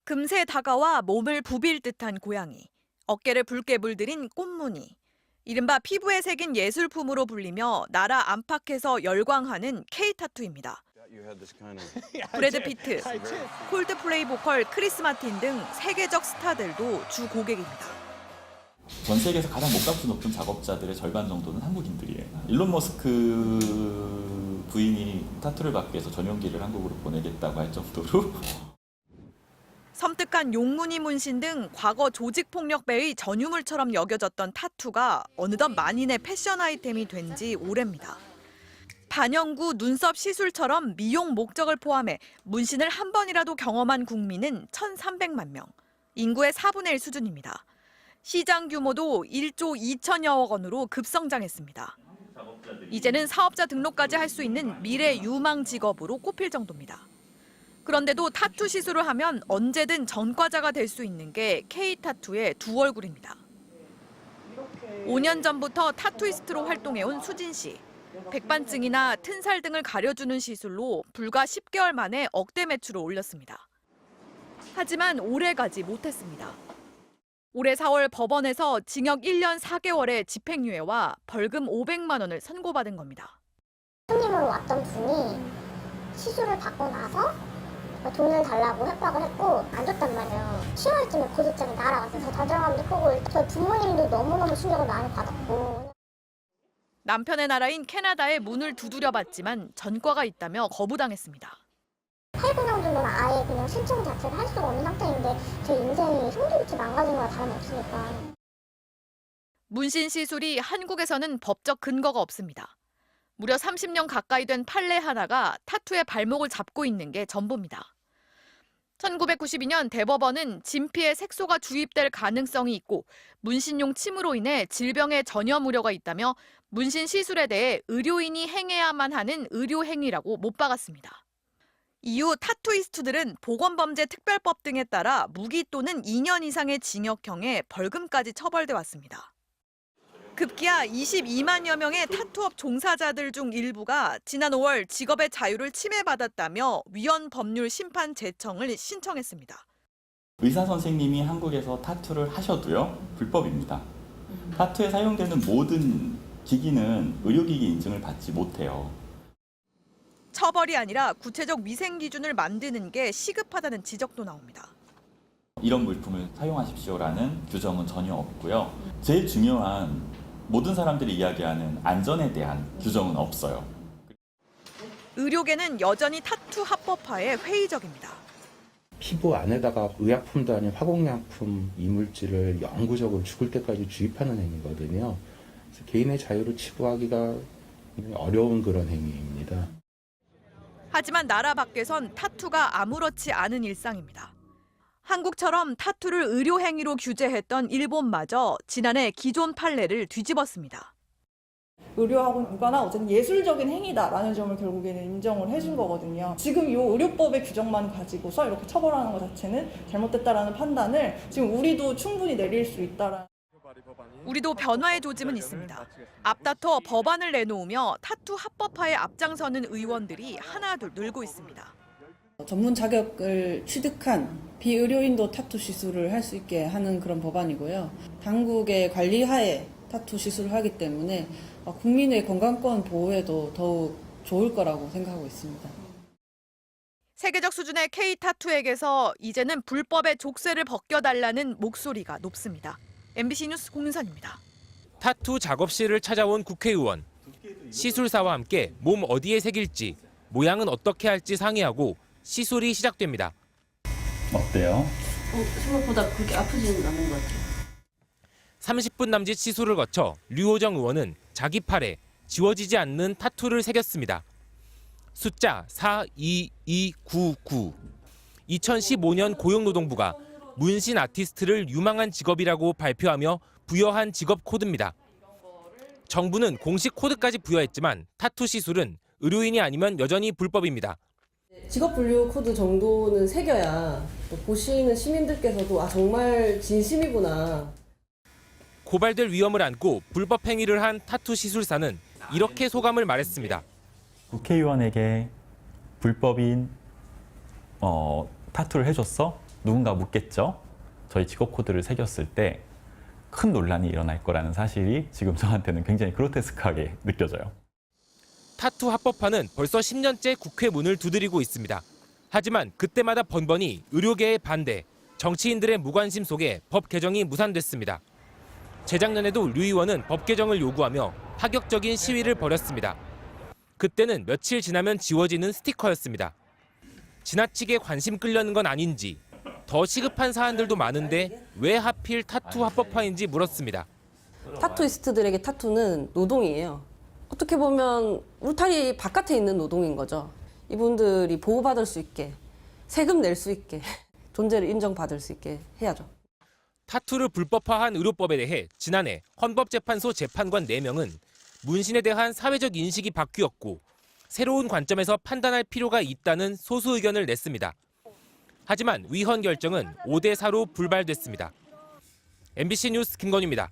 금세 다가와 몸을 부빌 듯한 고양이, 어깨를 붉게 물들인 꽃무늬, 이른바 피부에 새긴 예술품으로 불리며 나라 안팎에서 열광하는 K-타투입니다. 브래드 피트, 콜드플레이 보컬 크리스 마틴 등 세계적 스타들도 주 고객입니다. 전 세계에서 가장 몸값이 높은 작업자들의 절반 정도는 한국인들이에요. 일론 머스크 부인이 타투를 받기 위해서 전용기를 한국으로 보내겠다고 할 정도로 섬뜩한 용무늬 문신 등 과거 조직폭력배의 전유물처럼 여겨졌던 타투가 어느덧 만인의 패션 아이템이 된 지 오래입니다. 반영구 눈썹 시술처럼 미용 목적을 포함해 문신을 한 번이라도 경험한 국민은 1,300만 명, 인구의 4분의 1 수준입니다. 시장 규모도 1조 2천여억 원으로 급성장했습니다. 이제는 사업자 등록까지 할 수 있는 미래 유망 직업으로 꼽힐 정도입니다. 그런데도 타투 시술을 하면 언제든 전과자가 될 수 있는 게 K-타투의 두 얼굴입니다. 5년 전부터 타투이스트로 활동해온 수진 씨. 백반증이나 튼살 등을 가려주는 시술로 불과 10개월 만에 억대 매출을 올렸습니다. 하지만 오래가지 못했습니다. 올해 4월 법원에서 징역 1년 4개월의 집행유예와 벌금 500만 원을 선고받은 겁니다. 손님으로 왔던 분이 시술을 받고 나서 돈을 달라고 협박을 했고 안 줬단 말이에요. 10월쯤에 고소장이 날아와서 좌절감도 크고 저희 부모님도 너무너무 충격을 많이 받았고. 남편의 나라인 캐나다에 문을 두드려봤지만 전과가 있다며 거부당했습니다. 8, 9년 정도는 아예 그냥 신청 자체를 할 수가 없는 상태인데 제 인생이 송두리째 망가진 거와 다름없으니까. 문신 시술이 한국에서는 법적 근거가 없습니다. 무려 30년 가까이 된 판례 하나가 타투의 발목을 잡고 있는 게 전부입니다. 1992년 대법원은 진피에 색소가 주입될 가능성이 있고 문신용 침으로 인해 질병의 전염 우려가 있다며 문신 시술에 대해 의료인이 행해야만 하는 의료행위라고 못 박았습니다. 이후 타투이스트들은 보건범죄특별법 등에 따라 무기 또는 2년 이상의 징역형에 벌금까지 처벌돼 왔습니다. 급기야 22만여 명의 타투업 종사자들 중 일부가 지난 5월 직업의 자유를 침해받았다며 위헌 법률 심판 제청을 신청했습니다. 의사 선생님이 한국에서 타투를 하셔도요 불법입니다. 타투에 사용되는 모든 기기는 의료기기 인증을 받지 못해요. 처벌이 아니라 구체적 위생 기준을 만드는 게 시급하다는 지적도 나옵니다. 이런 물품을 사용하십시오라는 규정은 전혀 없고요. 제일 중요한 모든 사람들이 이야기하는 안전에 대한 규정은 없어요. 의료계는 여전히 타투 합법화에 회의적입니다. 피부 안에다가 의약품도 아닌 화공약품 이물질을 영구적으로 죽을 때까지 주입하는 행위거든요. 그래서 개인의 자유를 치부하기가 어려운 그런 행위입니다. 하지만 나라 밖에선 타투가 아무렇지 않은 일상입니다. 한국처럼 타투를 의료행위로 규제했던 일본마저 지난해 기존 판례를 뒤집었습니다. 의료하고는 무관한 어쨌든 예술적인 행위다라는 점을 결국에는 인정을 해준 거거든요. 지금 이 의료법의 규정만 가지고서 이렇게 처벌하는 것 자체는 잘못됐다라는 판단을 지금 우리도 충분히 내릴 수 있다라는. 우리도 변화의 조짐은 있습니다. 앞다퉈 법안을 내놓으며 타투 합법화에 앞장서는 의원들이 하나둘 늘고 있습니다. 전문 자격을 취득한 비의료인도 타투 시술을 할 수 있게 하는 그런 법안이고요. 당국의 관리하에 타투 시술을 하기 때문에 국민의 건강권 보호에도 더욱 좋을 거라고 생각하고 있습니다. 세계적 수준의 K-타투에게서 이제는 불법의 족쇄를 벗겨달라는 목소리가 높습니다. MBC 뉴스 공윤선입니다. 타투 작업실을 찾아온 국회의원. 시술사와 함께 몸 어디에 새길지, 모양은 어떻게 할지 상의하고 시술이 시작됩니다. 어때요? 생각보다 그렇게 아프지는 않은 것 같아요. 30분 남짓 시술을 거쳐 류호정 의원은 자기 팔에 지워지지 않는 타투를 새겼습니다. 숫자 42299. 2015년 고용노동부가 문신 아티스트를 유망한 직업이라고 발표하며 부여한 직업 코드입니다. 정부는 공식 코드까지 부여했지만 타투 시술은 의료인이 아니면 여전히 불법입니다. 직업 분류 코드 정도는 새겨야 또 보시는 시민들께서도 정말 진심이구나. 고발될 위험을 안고 불법 행위를 한 타투 시술사는 이렇게 소감을 말했습니다. 국회의원에게 불법인 타투를 해줬어? 누군가 묻겠죠. 저희 직업 코드를 새겼을 때 큰 논란이 일어날 거라는 사실이 지금 저한테는 굉장히 그로테스크하게 느껴져요. 타투 합법화는 벌써 10년째 국회 문을 두드리고 있습니다. 하지만 그때마다 번번이 의료계의 반대, 정치인들의 무관심 속에 법 개정이 무산됐습니다. 재작년에도 류 의원은 법 개정을 요구하며 파격적인 시위를 벌였습니다. 그때는 며칠 지나면 지워지는 스티커였습니다. 지나치게 관심 끌려는 건 아닌지, 더 시급한 사안들도 많은데 왜 하필 타투 합법화인지 물었습니다. 타투이스트들에게 타투는 노동이에요. 어떻게 보면 울타리 바깥에 있는 노동인 거죠. 이분들이 보호받을 수 있게, 세금 낼 수 있게, 존재를 인정받을 수 있게 해야죠. 타투를 불법화한 의료법에 대해 지난해 헌법재판소 재판관 4명은 문신에 대한 사회적 인식이 바뀌었고 새로운 관점에서 판단할 필요가 있다는 소수 의견을 냈습니다. 하지만 위헌 결정은 5대4로 불발됐습니다. MBC 뉴스 김건희입니다.